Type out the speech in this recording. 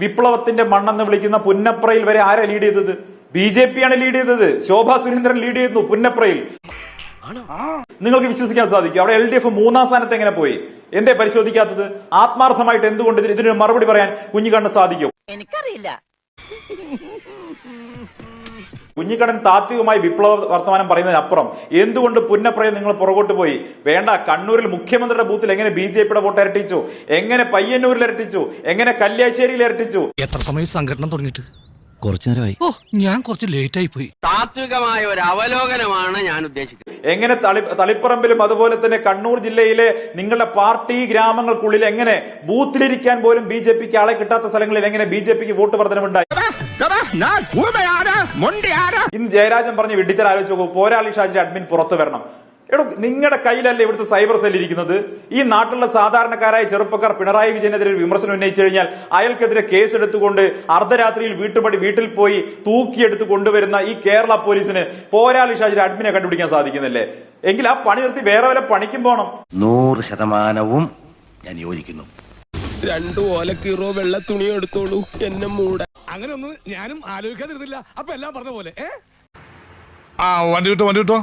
വിപ്ലവത്തിന്റെ മണ്ണെന്ന് വിളിക്കുന്ന പുന്നപ്രയിൽ വരെ ആരാ ലീഡ് ചെയ്തത്? BJP ആണ് ലീഡ് ചെയ്തത്. ശോഭാ സുരേന്ദ്രൻ ലീഡ് ചെയ്യുന്നു പുന്നപ്രയിൽ. നിങ്ങൾക്ക് വിശ്വസിക്കാൻ സാധിക്കും? അവിടെ LDF 3-ാം സ്ഥാനത്ത് എങ്ങനെ പോയി? എന്തേ പരിശോധിക്കാത്തത്? ആത്മാർത്ഥമായിട്ട് എന്തുകൊണ്ട് ഇതിന് മറുപടി പറയാൻ കുഞ്ഞിക്കണ്ണന് സാധിക്കും? എനിക്കറിയില്ല. കുഞ്ഞിക്കണ്ണൻ താത്വികമായി വിപ്ലവ വർത്തമാനം പറയുന്നതിനപ്പുറം എന്തുകൊണ്ട് പുന്നപ്രയിൽ നിങ്ങൾ പുറകോട്ട് പോയി? വേണ്ട, കണ്ണൂരിൽ മുഖ്യമന്ത്രിയുടെ ബൂത്തിൽ എങ്ങനെ BJPയുടെ വോട്ട് ഇരട്ടിച്ചു, എങ്ങനെ പയ്യന്നൂരിൽ ഇരട്ടിച്ചു, എങ്ങനെ കല്യാശ്ശേരിയിൽ ഇരട്ടിച്ചു? എത്ര സമയം സംഘടന തുടങ്ങിയിട്ട്? കുറച്ചു നേരമായി. ഞാൻ കുറച്ച് ലേറ്റ് ആയി പോയി. താത്വികമായ ഒരു അവലോകനമാണ് ഞാൻ ഉദ്ദേശിക്കുന്നത്. എങ്ങനെ തളിപ്പറമ്പിലും അതുപോലെ തന്നെ കണ്ണൂർ ജില്ലയിലെ നിങ്ങളുടെ പാർട്ടി ഗ്രാമങ്ങൾക്കുള്ളിൽ എങ്ങനെ ബൂത്തിലിരിക്കാൻ പോലും BJPക്ക് ആളെ കിട്ടാത്ത സ്ഥലങ്ങളിൽ എങ്ങനെ BJPക്ക് വോട്ട് വർധനമുണ്ടായി? ഇന്ന് ജയരാജൻ പറഞ്ഞ വിഡ്ഢിത്തരം ആലോചിച്ച് നോക്കൂ. പോരാളി ഷാജിയുടെ അഡ്മിൻ പുറത്തു വരണം. എടോ, നിങ്ങളുടെ കയ്യിലല്ലേ ഇവിടുത്തെ സൈബർ സെൽ ഇരിക്കുന്നത്? ഈ നാട്ടിലുള്ള സാധാരണക്കാരായ ചെറുപ്പക്കാർ പിണറായി വിജയനെതിരെ വിമർശനം ഉന്നയിച്ചു കഴിഞ്ഞാൽ അയാൾക്കെതിരെ കേസ് എടുത്തുകൊണ്ട് അർദ്ധരാത്രിയിൽ വീട്ടിൽ പോയി തൂക്കിയെടുത്ത് കൊണ്ടുവരുന്ന ഈ കേരള പോലീസിന് പോരാളി ഷാജിയുടെ അഡ്മിനെ കണ്ടുപിടിക്കാൻ സാധിക്കുന്നില്ലേ? എങ്കിൽ ആ പണി നിർത്തി വേറെ വല്ല പണിക്കും പോകണം. 100% ഞാൻ യോജിക്കുന്നു. 2 ഓലക്കീറോ വെള്ള തുണി എടുത്തോളൂ, എന്നെ മൂട. അങ്ങനെ ഒന്നും ഞാനും ആലോചിക്കാതിരുന്നില്ല. അപ്പൊ എല്ലാം പറഞ്ഞ പോലെ വണ്ടി കിട്ടോ